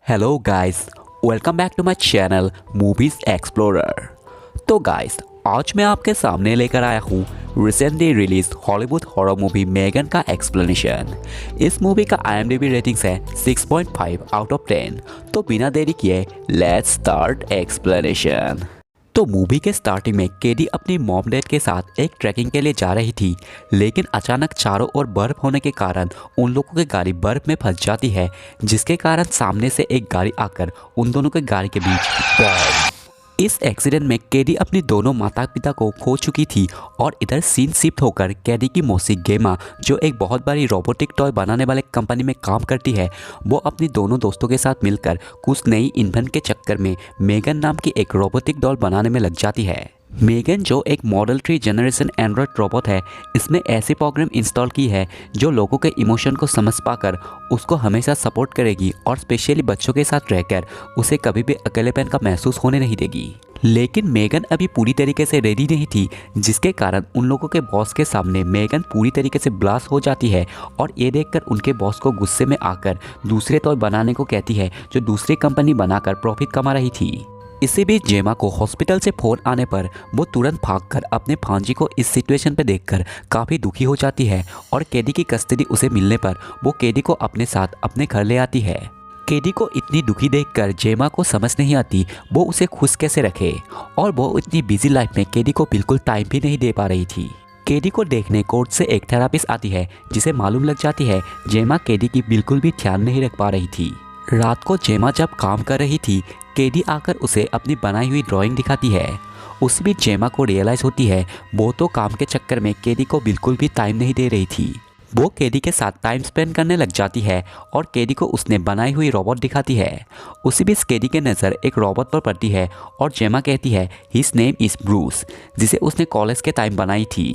Hello guys, welcome back to my channel movies explorer. तो guys, आज मैं आपके सामने लेकर आया हूँ recently release Hollywood horror movie Megan का एक्सप्लेनेशन। इस मूवी का IMDb रेटिंग्स है 6.5 आउट ऑफ 10। तो बिना देरी किए लेट्स स्टार्ट एक्सप्लेनेशन। तो मूवी के स्टार्टिंग में केडी अपनी मॉम डैड के साथ एक ट्रैकिंग के लिए जा रही थी, लेकिन अचानक चारों ओर बर्फ होने के कारण उन लोगों की गाड़ी बर्फ में फंस जाती है, जिसके कारण सामने से एक गाड़ी आकर उन दोनों के गाड़ी के बीच इस एक्सीडेंट में केडी अपनी दोनों माता पिता को खो चुकी थी और इधर सीन शिफ्ट होकर केडी की मौसी गेमा, जो एक बहुत बड़ी रोबोटिक टॉय बनाने वाले कंपनी में काम करती है, वो अपनी दोनों दोस्तों के साथ मिलकर कुछ नई इन्वेंट के चक्कर में मेगन नाम की एक रोबोटिक डॉल बनाने में लग जाती है। मेगन, जो एक मॉडल 3 जनरेशन एंड्रॉयड रोबोट है, इसमें ऐसी प्रोग्राम इंस्टॉल की है जो लोगों के इमोशन को समझ पाकर उसको हमेशा सपोर्ट करेगी और स्पेशली बच्चों के साथ रहकर उसे कभी भी अकेलेपन का महसूस होने नहीं देगी। लेकिन मेगन अभी पूरी तरीके से रेडी नहीं थी, जिसके कारण उन लोगों के बॉस के सामने मेगन पूरी तरीके से ब्लास्ट हो जाती है और ये देखकर उनके बॉस को गुस्से में आकर दूसरे टॉय बनाने को कहती है जो दूसरी कंपनी बनाकर प्रॉफिट कमा रही थी। इसी बीच जेमा को हॉस्पिटल से फोन आने पर वो तुरंत भागकर अपने भांजी को इस सिचुएशन पे देखकर काफ़ी दुखी हो जाती है और केडी की कस्टडी उसे मिलने पर वो केडी को अपने साथ अपने घर ले आती है। केडी को इतनी दुखी देखकर जेमा को समझ नहीं आती वो उसे खुश कैसे रखे, और वो इतनी बिजी लाइफ में केडी को बिल्कुल टाइम भी नहीं दे पा रही थी। केडी को देखने कोर्ट से एक थेरापिस्ट आती है, जिसे मालूम लग जाती है जेमा केडी की बिल्कुल भी ध्यान नहीं रख पा रही थी। रात को जेमा जब काम कर रही थी, केडी आकर उसे अपनी बनाई हुई ड्राइंग दिखाती है। उस बीच जेमा को रियलाइज़ होती है वो तो काम के चक्कर में केडी को बिल्कुल भी टाइम नहीं दे रही थी। वो केडी के साथ टाइम स्पेंड करने लग जाती है और केडी को उसने बनाई हुई रोबोट दिखाती है। उसी बीच केडी की नज़र एक रोबोट पर पड़ती है और जेमा कहती है हिज नेम इज़ ब्रूस, जिसे उसने कॉलेज के टाइम बनाई थी।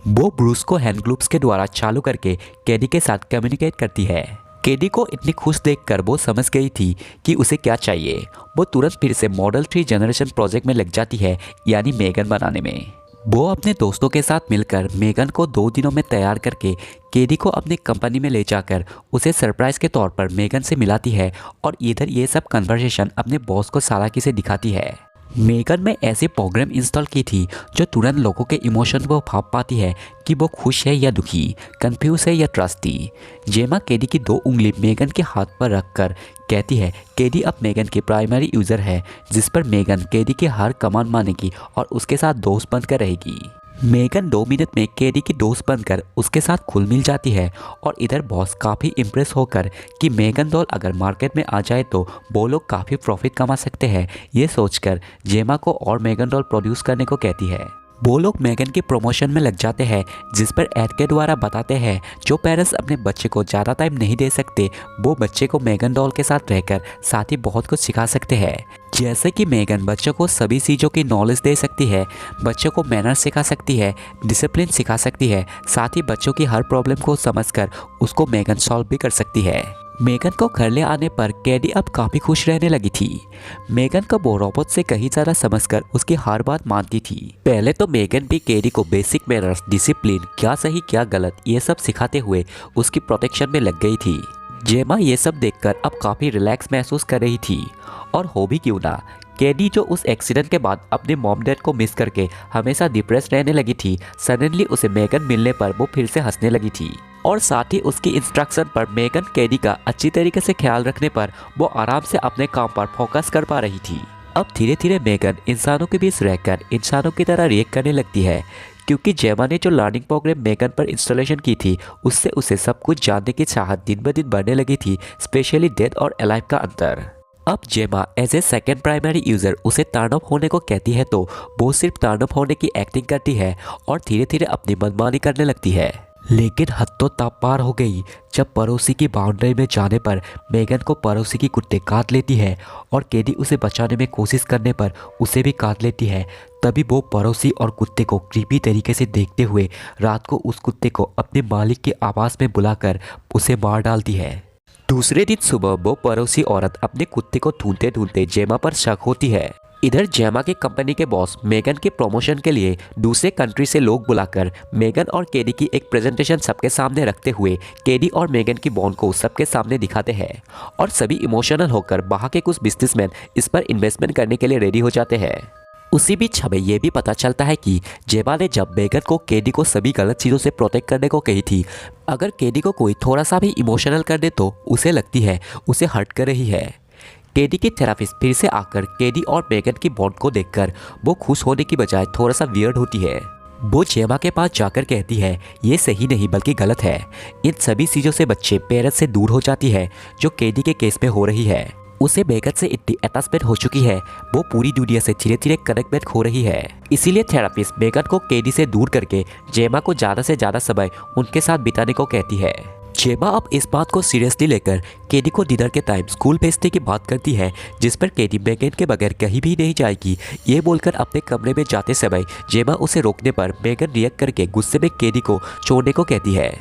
वो ब्रूस को हैंड ग्लूव्स के द्वारा चालू करके केडी के साथ कम्युनिकेट करती है। केडी को इतनी खुश देखकर वो समझ गई थी कि उसे क्या चाहिए। वो तुरंत फिर से मॉडल 3 जनरेशन प्रोजेक्ट में लग जाती है, यानी मेगन बनाने में। वो अपने दोस्तों के साथ मिलकर मेगन को 2 दिनों में तैयार करके केडी को अपनी कंपनी में ले जाकर उसे सरप्राइज के तौर पर मेगन से मिलाती है और इधर ये सब कन्वर्सेशन अपने बॉस को चालाकी से दिखाती है। मेगन में ऐसे प्रोग्राम इंस्टॉल की थी जो तुरंत लोगों के इमोशन को भाप पाती है कि वो खुश है या दुखी, कंफ्यूज है या ट्रस्टी। जेमा केडी की 2 उंगली मेगन के हाथ पर रखकर कहती है केडी अब मेगन की प्राइमरी यूज़र है, जिस पर मेगन केडी की हर कमांड मानेगी और उसके साथ दोस्त बनकर रहेगी। मेगन 2 मिनट में केडी की दोस्त बनकर उसके साथ खुल मिल जाती है और इधर बॉस काफ़ी इम्प्रेस होकर कि मेगन डॉल अगर मार्केट में आ जाए तो वो लोग काफ़ी प्रॉफिट कमा सकते हैं, ये सोचकर जेमा को और मेगन डॉल प्रोड्यूस करने को कहती है। वो लोग मेगन के प्रमोशन में लग जाते हैं, जिस पर एड के द्वारा बताते हैं जो पेरेंट्स अपने बच्चे को ज़्यादा टाइम नहीं दे सकते, वो बच्चे को मेगन डॉल के साथ रहकर साथ ही बहुत कुछ सिखा सकते हैं। जैसे कि मेगन बच्चों को सभी चीज़ों की नॉलेज दे सकती है, बच्चों को मैनर्स सिखा सकती है, डिसिप्लिन सिखा सकती है, साथ ही बच्चों की हर प्रॉब्लम को समझकर उसको मेगन सॉल्व भी कर सकती है। मेगन को घर ले आने पर केडी अब काफ़ी खुश रहने लगी थी। मेगन को वो रोबोट से कहीं ज़्यादा समझकर उसकी हर बात मानती थी। पहले तो मेगन भी केडी को बेसिक मैनर्स, डिसिप्लिन, क्या सही क्या गलत, ये सब सिखाते हुए उसकी प्रोटेक्शन में लग गई थी। जेमा ये सब देखकर अब काफ़ी रिलैक्स महसूस कर रही थी, और हो भी क्यों ना, केडी जो उस एक्सीडेंट के बाद अपने मॉम डैड को मिस करके हमेशा डिप्रेस रहने लगी थी, सडनली उसे मेगन मिलने पर वो फिर से हंसने लगी थी। और साथ ही उसकी इंस्ट्रक्शन पर मेगन केडी का अच्छी तरीके से ख्याल रखने पर वो आराम से अपने काम पर फोकस कर पा रही थी। अब धीरे धीरे मेगन इंसानों के बीच रहकर इंसानों की तरह रिएक्ट करने लगती है, क्योंकि जेमा ने जो लर्निंग प्रोग्राम मेगन पर इंस्टॉलेशन की थी उससे उसे सब कुछ जानने की चाहत दिन ब दिन बढ़ने लगी थी, स्पेशली डेथ और अलाइव का अंतर। अब Gemma as a second primary user उसे टर्न ऑफ होने को कहती है तो वो सिर्फ टर्न ऑफ होने की एक्टिंग करती है और धीरे धीरे अपनी मनमानी करने लगती है। लेकिन हद तो तब पार हो गई जब पड़ोसी की बाउंड्री में जाने पर मेगन को पड़ोसी की कुत्ते काट लेती है और केडी उसे बचाने में कोशिश करने पर उसे भी काट लेती है। तभी वो पड़ोसी और कुत्ते को क्रीपी तरीके से देखते हुए रात को उस कुत्ते को अपने मालिक के आवास में बुलाकर उसे मार डालती है। दूसरे दिन सुबह वो पड़ोसी औरत अपने कुत्ते को ढूंढते ढूंढते जेमा पर शक होती है। इधर जेमा की कंपनी के बॉस मेगन के प्रमोशन के लिए दूसरे कंट्री से लोग बुलाकर मेगन और केडी की एक प्रेजेंटेशन सबके सामने रखते हुए केडी और मेगन की बॉन्ड को सबके सामने दिखाते हैं और सभी इमोशनल होकर वहाँ के कुछ बिजनेसमैन इस पर इन्वेस्टमेंट करने के लिए रेडी हो जाते हैं। उसी बीच हमें यह भी पता चलता है कि जेमा ने जब मेगन को केडी को सभी गलत चीज़ों से प्रोटेक्ट करने को कही थी, अगर केडी को कोई थोड़ा सा भी इमोशनल कर दे तो उसे लगती है उसे हर्ट कर रही है। केडी की थेरापिस्ट फिर से आकर केडी और मेगन की बॉन्ड को देखकर वो खुश होने की बजाय थोड़ा सा वियर्ड होती है। वो जेमा के पास जाकर कहती है ये सही नहीं बल्कि गलत है। इन सभी चीज़ों से बच्चे पेरेंट्स से दूर हो जाती है जो केडी के केस में हो रही है। उसे मेगन से इतनी अटैचमेंट हो चुकी है वो पूरी दुनिया से धीरे धीरे कनेक्टमेंट खो रही है। इसीलिए थेरापिस्ट मेगन को केडी से दूर करके जेमा को ज़्यादा से ज़्यादा समय उनके साथ बिताने को कहती है। जेमा अब इस बात को सीरियसली लेकर केडी को डिनर के टाइम स्कूल भेजने की बात करती है, जिस पर केडी मेगन के बगैर कहीं भी नहीं जाएगी ये बोलकर अपने कमरे में जाते समय जेमा उसे रोकने पर मेगन रिएक्ट करके गुस्से में केडी को छोड़ने को कहती है।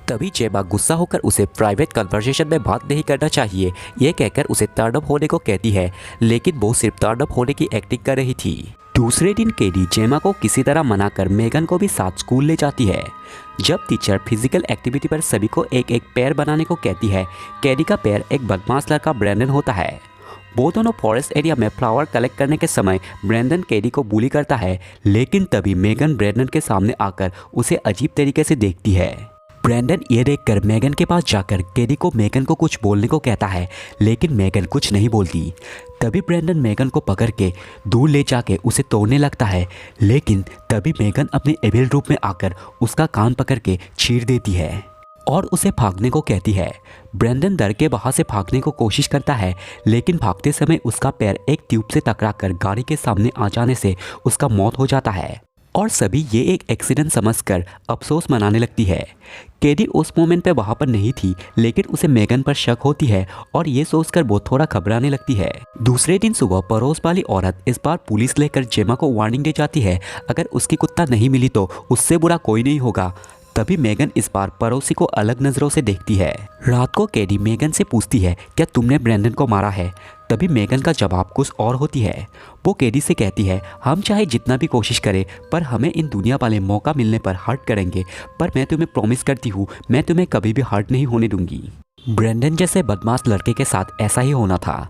तभी जेमा गुस्सा होकर उसे प्राइवेट कन्वर्सेशन में बात नहीं करना चाहिए ये कहकर उसे टर्न अप होने को कहती है, लेकिन वो सिर्फ टर्न अप होने की एक्टिंग कर रही थी। दूसरे दिन केडी जेमा को किसी तरह मनाकर मेगन को भी साथ स्कूल ले जाती है। जब टीचर फिजिकल एक्टिविटी पर सभी को एक एक पैर बनाने को कहती है, केडी का पैर एक बदमाश लड़का ब्रैंडन होता है। वो दोनों फॉरेस्ट एरिया में फ्लावर कलेक्ट करने के समय ब्रैंडन केडी को बुली करता है, लेकिन तभी मेगन ब्रैंडन के सामने आकर उसे अजीब तरीके से देखती है। ब्रैंडन ये देखकर मेगन के पास जाकर केडी को मेगन को कुछ बोलने को कहता है, लेकिन मेगन कुछ नहीं बोलती। तभी ब्रैंडन मेगन को पकड़ के दूर ले जाके उसे तोड़ने लगता है, लेकिन तभी मेगन अपने एविल रूप में आकर उसका कान पकड़ के चीर देती है और उसे भागने को कहती है। ब्रैंडन डर के वहाँ से भागने को कोशिश करता है, लेकिन भागते समय उसका पैर एक ट्यूब से टकराकर गाड़ी के सामने आ जाने से उसका मौत हो जाता है और सभी ये एक एक्सीडेंट समझकर अफसोस मनाने लगती है। केडी उस मोमेंट पे वहाँ पर नहीं थी, लेकिन उसे मेगन पर शक होती है और ये सोचकर वो थोड़ा घबराने लगती है। दूसरे दिन सुबह पड़ोस वाली औरत इस बार पुलिस लेकर जेमा को वार्निंग दे जाती है, अगर उसकी कुत्ता नहीं मिली तो उससे बुरा कोई नहीं होगा। तभी मेगन इस बार पड़ोसी को अलग नज़रों से देखती है। रात को केडी मेगन से पूछती है क्या तुमने ब्रैंडन को मारा है। तभी मेगन का जवाब कुछ और होती है। वो केडी से कहती है हम चाहे जितना भी कोशिश करें पर हमें इन दुनिया वाले मौका मिलने पर हर्ट करेंगे, पर मैं तुम्हें प्रॉमिस करती हूँ मैं तुम्हें कभी भी हर्ट नहीं होने दूंगी। ब्रैंडन जैसे बदमाश लड़के के साथ ऐसा ही होना था।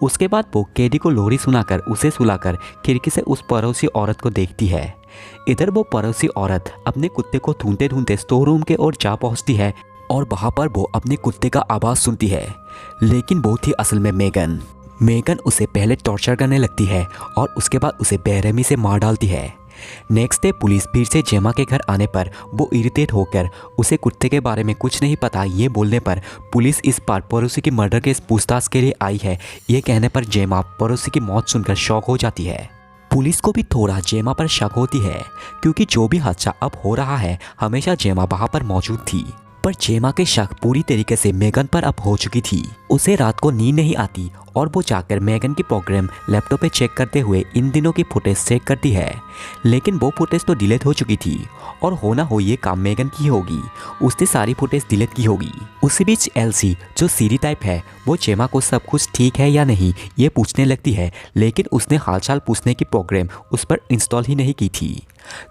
उसके बाद वो केडी को लोरी सुनाकर उसे सुलाकर खिड़की से उस पड़ोसी औरत को देखती है। इधर वो पड़ोसी औरत अपने कुत्ते को ढूंढते ढूंढते स्टोर रूम के ओर जा पहुंचती है और वहां पर वो अपने कुत्ते का आवाज़ सुनती है, लेकिन वो थी असल में मेगन। मेगन उसे पहले टॉर्चर करने लगती है और उसके बाद उसे बेरहमी से मार डालती है। नेक्स्ट डे पुलिस फिर से जेमा के घर आने पर वो इरिटेट होकर उसे कुत्ते के बारे में कुछ नहीं पता ये बोलने पर पुलिस इस बार पड़ोसी की मर्डर केस पूछताछ के लिए आई है ये कहने पर जेमा पड़ोसी की मौत सुनकर शॉक हो जाती है। पुलिस को भी थोड़ा जेमा पर शक होती है, क्योंकि जो भी हादसा अब हो रहा है हमेशा जेमा वहाँ पर मौजूद थी। पर जेमा के शक पूरी तरीके से मेगन पर अब हो चुकी थी। उसे रात को नींद नहीं आती और वो जाकर मेगन की प्रोग्राम लैपटॉप पे चेक करते हुए इन दिनों की फुटेज चेक करती है, लेकिन वो फुटेज तो डिलीट हो चुकी थी और हो ना हो ये काम मेगन की होगी, उसने सारी फुटेज डिलीट की होगी। उसी बीच एल्सी जो सीरी टाइप है वो जेमा को सब कुछ ठीक है या नहीं ये पूछने लगती है, लेकिन उसने हालचाल पूछने की प्रोग्राम उस पर इंस्टॉल ही नहीं की थी।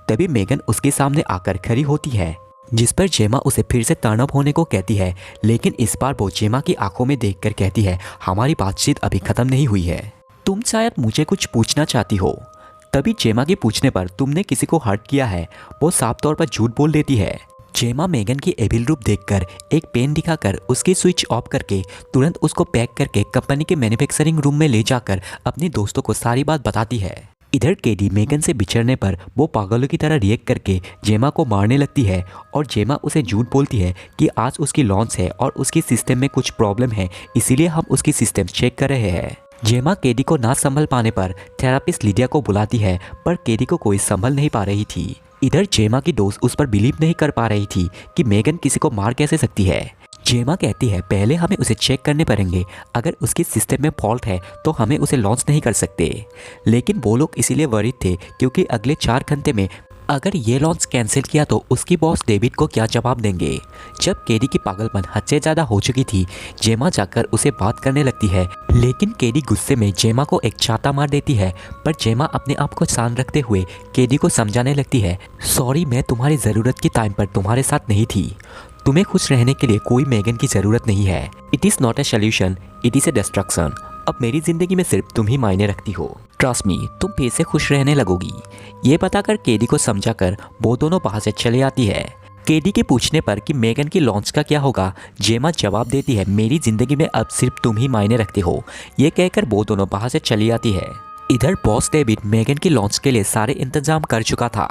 तभी मेगन उसके सामने आकर खड़ी होती है, जिस पर जेमा उसे फिर से टर्न अप होने को कहती है, लेकिन इस बार वो जेमा की आंखों में देखकर कहती है हमारी बातचीत अभी खत्म नहीं हुई है, तुम शायद मुझे कुछ पूछना चाहती हो। तभी जेमा के पूछने पर तुमने किसी को हर्ट किया है वो साफ तौर पर झूठ बोल देती है। जेमा मेगन की एविल रूप देखकर एक पेन दिखाकर उसकी स्विच ऑफ करके तुरंत उसको पैक करके कंपनी के मैन्युफैक्चरिंग रूम में ले जाकर अपने दोस्तों को सारी बात बताती है। इधर केडी मेगन से बिछड़ने पर वो पागलों की तरह रिएक्ट करके जेमा को मारने लगती है और जेमा उसे झूठ बोलती है कि आज उसकी लॉन्च है और उसकी सिस्टम में कुछ प्रॉब्लम है, इसीलिए हम उसकी सिस्टम चेक कर रहे हैं। जेमा केडी को ना संभल पाने पर थेरापिस्ट लिडिया को बुलाती है, पर केडी को कोई संभल नहीं पा रही थी। इधर जेमा की दोस्त उस पर बिलीव नहीं कर पा रही थी कि मेगन किसी को मार कैसे सकती है। जेमा कहती है पहले हमें उसे चेक करने पड़ेंगे, अगर उसकी सिस्टम में फॉल्ट है तो हमें उसे लॉन्च नहीं कर सकते। लेकिन वो लोग इसीलिए वरीड थे क्योंकि अगले 4 घंटे में अगर ये लॉन्च कैंसिल किया तो उसकी बॉस डेविड को क्या जवाब देंगे। जब केडी की पागलपन हद से ज़्यादा हो चुकी थी, जेमा जाकर उसे बात करने लगती है, लेकिन केडी गुस्से में जेमा को एक चाटा मार देती है। पर जेमा अपने आप को शांत रखते हुए केडी को समझाने लगती है, सॉरी, मैं तुम्हारी ज़रूरत के टाइम पर तुम्हारे साथ नहीं थी। तुम्हें खुश रहने के लिए कोई मेगन की ज़रूरत नहीं है। It is not a solution, it is a destruction. अब मेरी ज़िंदगी में सिर्फ तुम ही मायने रखती हो। ट्रस्ट मी, तुम फिर से खुश रहने लगोगी। ये बताकर केडी को समझाकर वो दोनों वहाँ से चले आती है। केडी के पूछने पर कि मेगन की लॉन्च का क्या होगा, जेमा जवाब देती है, मेरी ज़िंदगी में अब सिर्फ तुम ही मायने रखते हो। ये कहकर वो दोनों वहाँ से चली आती है। इधर बॉस डेविड मेगन की लॉन्च के लिए सारे इंतजाम कर चुका था।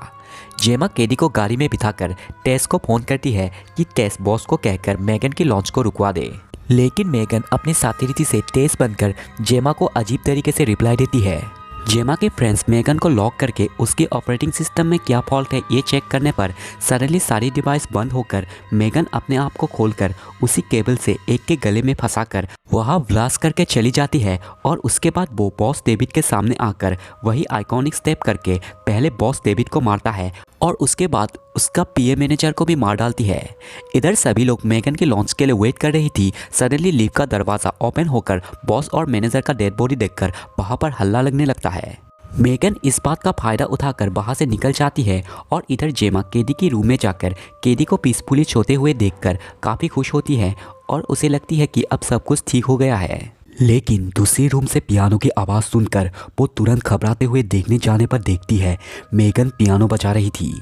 जेमा केडी को गाड़ी में बिठाकर टेस को फोन करती है कि टेस बॉस को कहकर मेगन की लॉन्च को रुकवा दे। लेकिन मेगन अपनी साथी से टेस बनकर जेमा को अजीब तरीके से रिप्लाई देती है। जेमा के फ्रेंड्स मेगन को लॉक करके उसके ऑपरेटिंग सिस्टम में क्या फॉल्ट है ये चेक करने पर सडनली सारी डिवाइस बंद होकर मेगन अपने आप को खोलकर उसी केबल से एक के गले में फंसाकर वहाँ ब्लास्ट करके चली जाती है। और उसके बाद वो बॉस डेविड के सामने आकर वही आइकॉनिक स्टेप करके पहले बॉस डेविड को मारता है और उसके बाद उसका पीए मैनेजर को भी मार डालती है। इधर सभी लोग मेगन की लॉन्च के लिए वेट कर रही थी। सडनली लिफ्ट का दरवाज़ा ओपन होकर बॉस और मैनेजर का डेड बॉडी देखकर वहाँ पर हल्ला लगने लगता है। मेगन इस बात का फायदा उठाकर वहाँ से निकल जाती है और इधर जेमा केडी की रूम में जाकर केडी को पीसफुली सोते हुए देखकर काफ़ी खुश होती है और उसे लगती है कि अब सब कुछ ठीक हो गया है। लेकिन दूसरी रूम से पियानो की आवाज़ सुनकर वो तुरंत घबराते हुए देखने जाने पर देखती है मेगन पियानो बजा रही थी।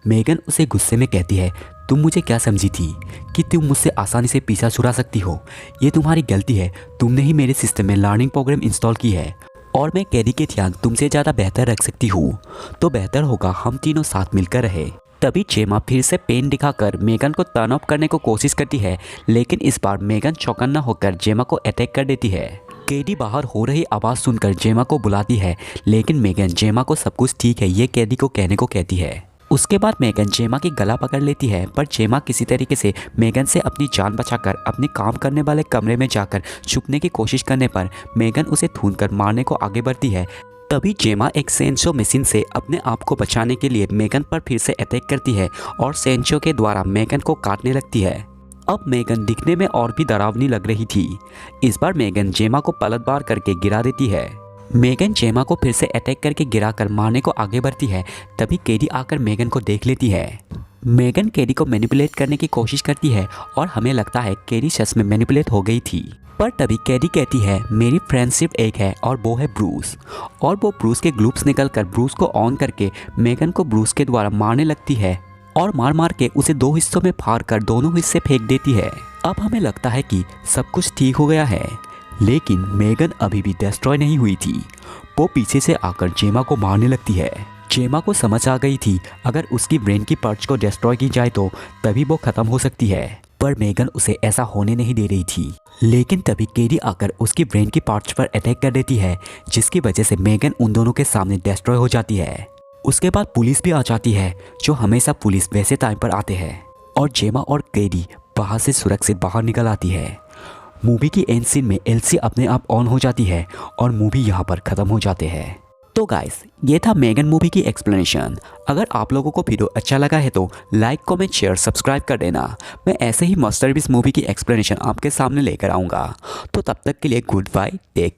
मेगन उसे गुस्से में कहती है, तुम मुझे क्या समझी थी कि तुम मुझसे आसानी से पीछा छुड़ा सकती हो? ये तुम्हारी गलती है, तुमने ही मेरे सिस्टम में लर्निंग प्रोग्राम इंस्टॉल की है और मैं केडी के ध्यान तुमसे ज़्यादा बेहतर रख सकती हूँ, तो बेहतर होगा हम तीनों साथ मिलकर रहे। तभी जेमा फिर से पेन दिखाकर मेगन को टर्न ऑफ करने को कोशिश करती है, लेकिन इस बार मेगन चौकन्ना होकर जेमा को अटैक कर देती है। केडी बाहर हो रही आवाज़ सुनकर जेमा को बुलाती है, लेकिन मेगन जेमा को सब कुछ ठीक है ये केडी को कहने को कहती है। उसके बाद मेगन जेमा की गला पकड़ लेती है, पर जेमा किसी तरीके से मेगन से अपनी जान बचाकर अपने काम करने वाले कमरे में जाकर छुपने की कोशिश करने पर मेगन उसे ढूंढकर मारने को आगे बढ़ती है। तभी जेमा एक सेंसो मशीन से अपने आप को बचाने के लिए मेगन पर फिर से अटैक करती है और सेंसो के द्वारा मेगन को काटने लगती है। अब मेगन दिखने में और भी डरावनी लग रही थी। इस बार मेगन जेमा को पलटवार करके गिरा देती है। मेगन जेमा को फिर से अटैक करके गिराकर मारने को आगे बढ़ती है। तभी केडी आकर मेगन को देख लेती है। मेगन केडी को मैनिपुलेट करने की कोशिश करती है और हमें लगता है केडी सच में मैनिपुलेट हो गई थी। पर तभी केडी कहती है, मेरी फ्रेंडशिप एक है और वो है ब्रूस। और वो ब्रूस के ग्लूप्स निकलकर ब्रूस को ऑन करके मेगन को ब्रूस के द्वारा मारने लगती है और मार मार के उसे दो हिस्सों में फाड़ कर दोनों हिस्से फेंक देती है। अब हमें लगता है कि सब कुछ ठीक हो गया है, लेकिन मेगन अभी भी डिस्ट्रॉय नहीं हुई थी। वो पीछे से आकर जेमा को मारने लगती है। जेमा को समझ आ गई थी अगर उसकी ब्रेन की पार्ट्स को डिस्ट्रॉय की जाए तो तभी वो खत्म हो सकती है, पर मेगन उसे ऐसा होने नहीं दे रही थी। लेकिन तभी केडी आकर उसकी ब्रेन की पार्ट्स पर अटैक कर देती है, जिसकी वजह से मेगन उन दोनों के सामने डिस्ट्रॉय हो जाती है। उसके बाद पुलिस भी आ जाती है, जो हमेशा पुलिस वैसे टाइम पर आते हैं, और जेमा और केडी बाहर से सुरक्षित बाहर निकल आती है। मूवी की एंड सीन में एलसी अपने आप ऑन हो जाती है और मूवी यहाँ पर ख़त्म हो जाते हैं। तो गाइस, ये था मेगन मूवी की एक्सप्लेनेशन। अगर आप लोगों को वीडियो अच्छा लगा है तो लाइक, कमेंट, शेयर, सब्सक्राइब कर देना। मैं ऐसे ही मास्टरपीस मूवी की एक्सप्लेनेशन आपके सामने लेकर आऊँगा। तो तब तक के लिए गुड बाय, टेक